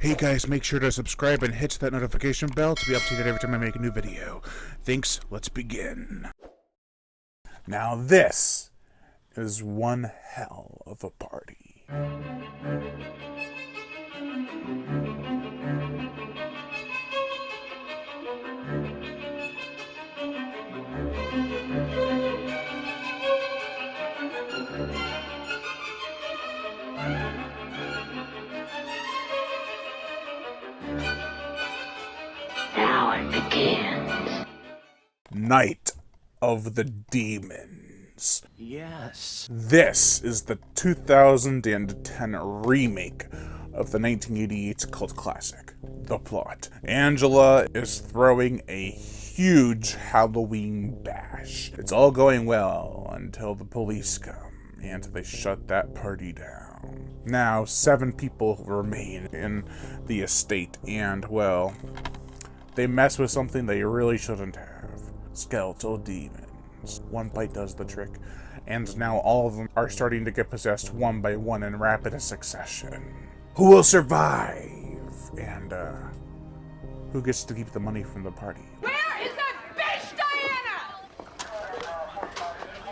Hey guys, make sure to subscribe and hit that notification bell to be updated every time I make a new video. Thanks, let's begin. Now this is one hell of a party. Now it begins. Night of the Demons. Yes. This is the 2010 remake of the 1988 cult classic. The plot. Angela is throwing a huge Halloween bash. It's all going well until the police come and they shut that party down. Now, 7 people remain in the estate and, well, they mess with something they really shouldn't have. Skeletal demons. One bite does the trick. And now all of them are starting to get possessed one by one in rapid succession. Who will survive? And, who gets to keep the money from the party? Where is that bitch, Diana?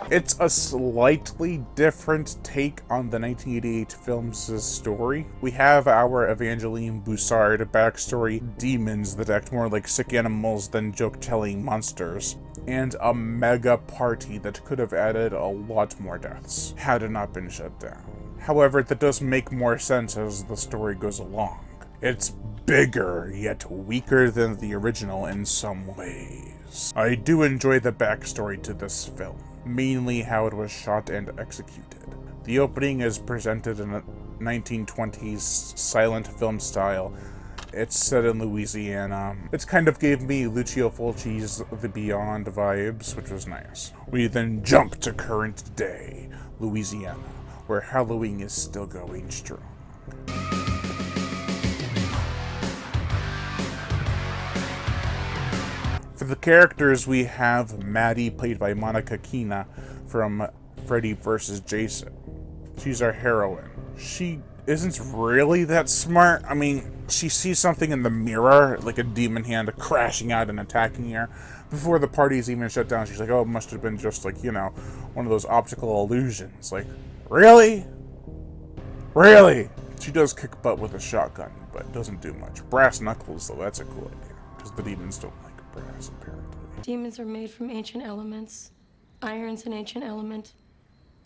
It's a slightly different take on the 1988 film's story. We have our Evangeline Boussard backstory, demons that act more like sick animals than joke-telling monsters, and a mega party that could have added a lot more deaths had it not been shut down. However, that does make more sense as the story goes along. It's bigger, yet weaker than the original in some ways. I do enjoy the backstory to this film, mainly how it was shot and executed. The opening is presented in a 1920s silent film style. It's set in Louisiana. It kind of gave me Lucio Fulci's The Beyond vibes, which was nice. We then jump to current day, Louisiana, where Halloween is still going strong. For the characters, we have Maddie, played by Monica Keena from Freddy vs. Jason. She's our heroine. She isn't really that smart. I mean, she sees something in the mirror, like a demon hand crashing out and attacking her. Before the party's even shut down, she's like, oh, it must have been just like, you know, one of those optical illusions. Like, really? Really? She does kick butt with a shotgun, but doesn't do much. Brass knuckles, though, that's a cool idea, because the demons don't like brass, apparently. Demons are made from ancient elements. Iron's an ancient element.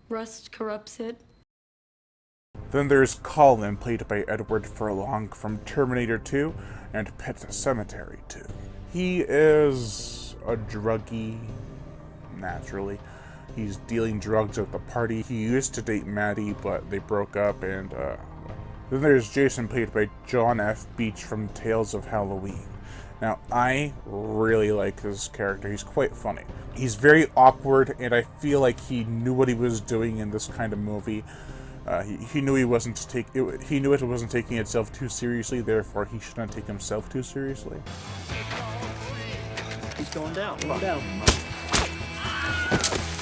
Rust corrupts it. Then there's Colin, played by Edward Furlong from Terminator 2 and Pet Sematary 2. He is a druggie, naturally. He's dealing drugs at the party. He used to date Maddie, but they broke up, and, Then there's Jason, played by John F. Beach from Tales of Halloween. Now, I really like this character. He's quite funny. He's very awkward, and I feel like he knew what he was doing in this kind of movie. He knew he knew it wasn't taking itself too seriously, therefore he shouldn't take himself too seriously. He's going down. Going down.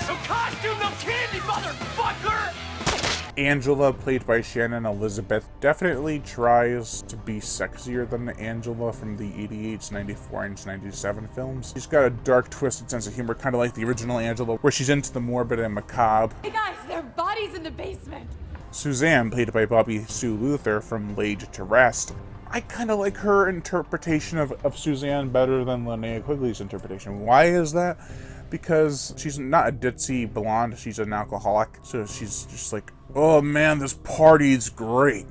No costume, no candy, motherfucker! Angela, played by Shannon Elizabeth, definitely tries to be sexier than Angela from the 88, 94, and 97 films. She's got a dark, twisted sense of humor, kind of like the original Angela, where she's into the morbid and macabre. Hey guys, there are bodies in the basement! Suzanne, played by Bobby Sue Luther from Laid to Rest. I kind of like her interpretation of Suzanne better than Linnea Quigley's interpretation. Why is that? Because she's not a ditzy blonde, she's an alcoholic, so she's just like, oh man, this party's great.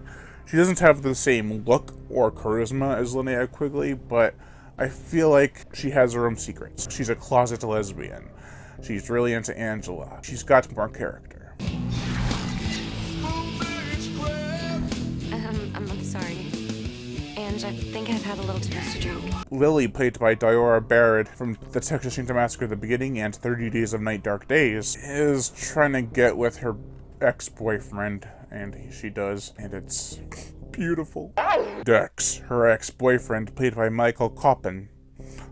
She doesn't have the same look or charisma as Linnea Quigley, but I feel like she has her own secrets. She's a closet lesbian. She's really into Angela. She's got more character. I'm sorry. Ange, I think I've had a little too much to drink. Lily, played by Diora Barrett from The Texas Chainsaw Massacre: The Beginning and 30 Days of Night, Dark Days, is trying to get with her ex-boyfriend, and she does, and it's beautiful. Dex, her ex-boyfriend, played by Michael Coppin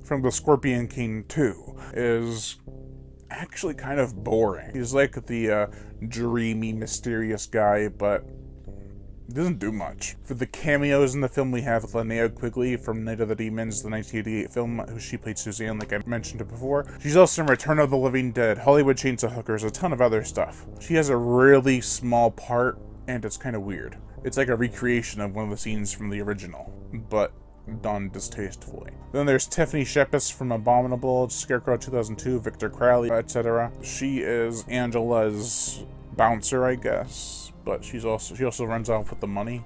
from The Scorpion King 2, is actually kind of boring. He's like the dreamy, mysterious guy, but It doesn't do much. For the cameos in the film, we have Linnea Quigley from Night of the Demons, the 1988 film, who she played Suzanne, like I mentioned before. She's also in Return of the Living Dead, Hollywood Chainsaw Hookers, a ton of other stuff. She has a really small part, and it's kind of weird. It's like a recreation of one of the scenes from the original, but done distastefully. Then there's Tiffany Shepis from Abominable, Scarecrow 2002, Victor Crowley, etc. She is Angela's bouncer, I guess, but she also runs off with the money.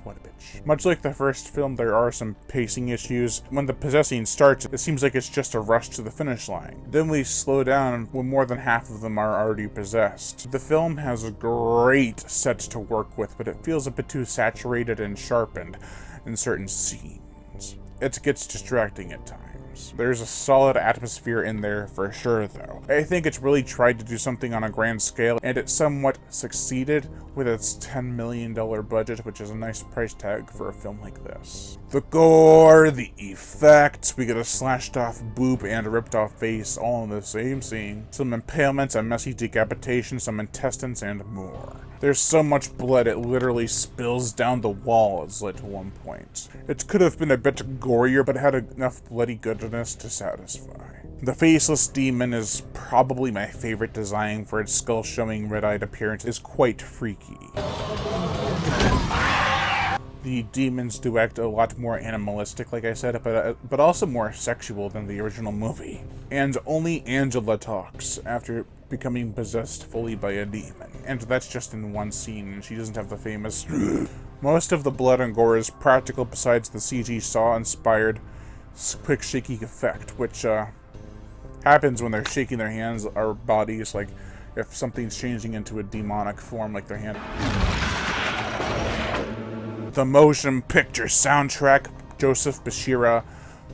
What a bitch. Much like the first film, there are some pacing issues. When the possessing starts, it seems like it's just a rush to the finish line. Then we slow down when more than half of them are already possessed. The film has a great set to work with, but it feels a bit too saturated and sharpened in certain scenes. It gets distracting at times. There's a solid atmosphere in there for sure, though. I think it's really tried to do something on a grand scale, and it somewhat succeeded with its $10 million budget, which is a nice price tag for a film like this. The gore, the effects, we get a slashed off boob and a ripped off face all in the same scene. Some impalements, a messy decapitation, some intestines, and more. There's so much blood it literally spills down the walls at one point. It could have been a bit gorier, but had enough bloody goodness to satisfy. The faceless demon is probably my favorite design, for its skull showing red-eyed appearance is quite freaky. The demons do act a lot more animalistic, like I said, but also more sexual than the original movie. And only Angela talks after becoming possessed fully by a demon. And that's just in one scene, and she doesn't have the famous Most of the blood and gore is practical besides the CG Saw-inspired quick shaky effect, which happens when they're shaking their hands or bodies, like if something's changing into a demonic form, like their hand. The motion picture soundtrack, Joseph Bashira,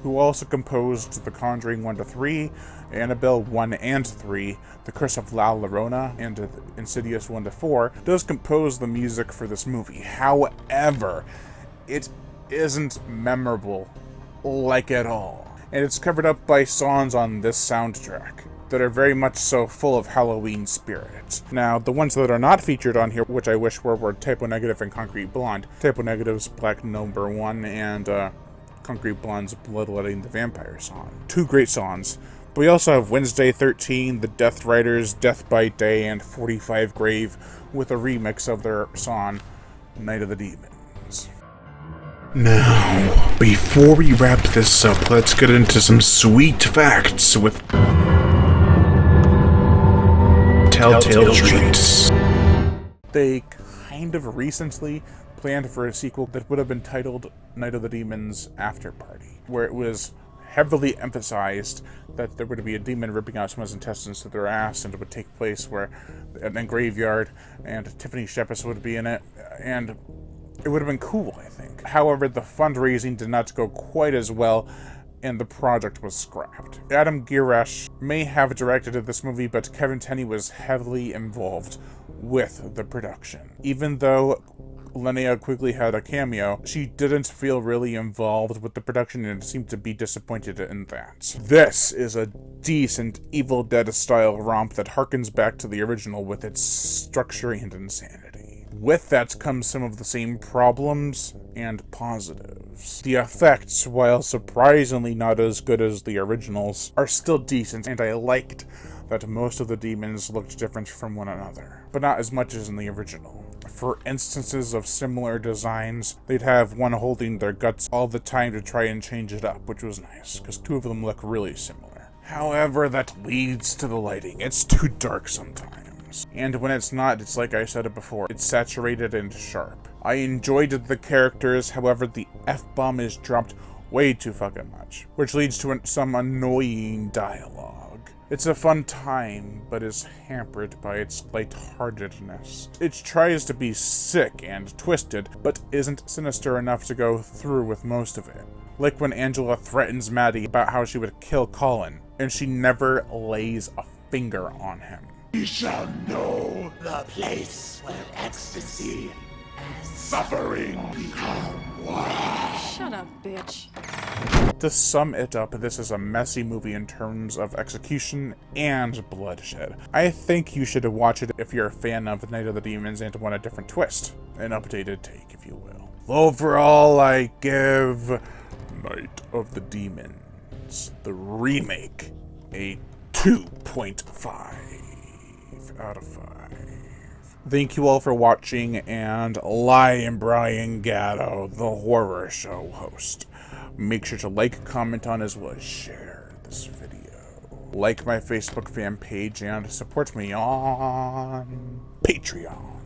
who also composed The Conjuring 1-3, Annabelle 1 and 3, The Curse of La Llorona, and Insidious 1-4, does compose the music for this movie. However, it isn't memorable, like at all. And it's covered up by songs on this soundtrack that are very much so full of Halloween spirit. Now, the ones that are not featured on here, which I wish were Typo Negative and Concrete Blonde. Typo Negative's Black Number 1 and Concrete Blonde's Bloodletting the Vampire song. Two great songs. But we also have Wednesday 13, The Death Riders, Death by Day, and 45 Grave with a remix of their song, Night of the Demons. Now, before we wrap this up, let's get into some sweet facts with Telltale Treats. They kind of recently planned for a sequel that would have been titled Night of the Demons After Party, where it was heavily emphasized that there would be a demon ripping out someone's intestines to their ass, and it would take place in a graveyard, and Tiffany Shepis would be in it, and it would have been cool, I think. However, the fundraising did not go quite as well, and the project was scrapped. Adam Girash may have directed this movie, but Kevin Tenney was heavily involved with the production. Even though Linnea Quigley had a cameo, she didn't feel really involved with the production and seemed to be disappointed in that. This is a decent Evil Dead-style romp that harkens back to the original with its structure and insanity. With that comes some of the same problems and positives. The effects, while surprisingly not as good as the originals, are still decent, and I liked that most of the demons looked different from one another, but not as much as in the original. For instances of similar designs, they'd have one holding their guts all the time to try and change it up, which was nice, because two of them look really similar. However, that leads to the lighting. It's too dark sometimes. And when it's not, it's like I said it before, it's saturated and sharp. I enjoyed the characters, however the F-bomb is dropped way too fucking much, which leads to some annoying dialogue. It's a fun time, but is hampered by its lightheartedness. It tries to be sick and twisted, but isn't sinister enough to go through with most of it. Like when Angela threatens Maddie about how she would kill Colin, and she never lays a finger on him. You shall know the place where ecstasy and suffering become one. Shut up, bitch. To sum it up, this is a messy movie in terms of execution and bloodshed. I think you should watch it if you're a fan of Night of the Demons and want a different twist. An updated take, if you will. Overall, I give Night of the Demons, the remake, a 2.5 out of 5. Thank you all for watching, and I am Brian Gatto, the horror show host. Make sure to like, comment on, as well as share this video. Like my Facebook fan page and support me on Patreon,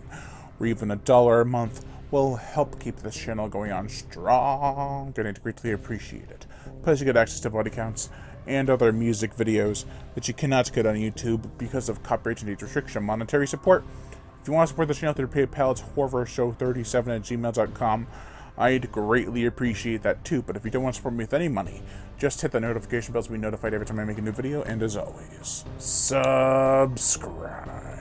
where even $1 a month will help keep this channel going on strong, and I'd greatly appreciate it. Plus you get access to body counts and other music videos that you cannot get on YouTube because of copyright and age restriction. Monetary support. If you want to support the channel through PayPal, it's horrorshow37@gmail.com. I'd greatly appreciate that too, but if you don't want to support me with any money, just hit the notification bell to be notified every time I make a new video, and as always, subscribe.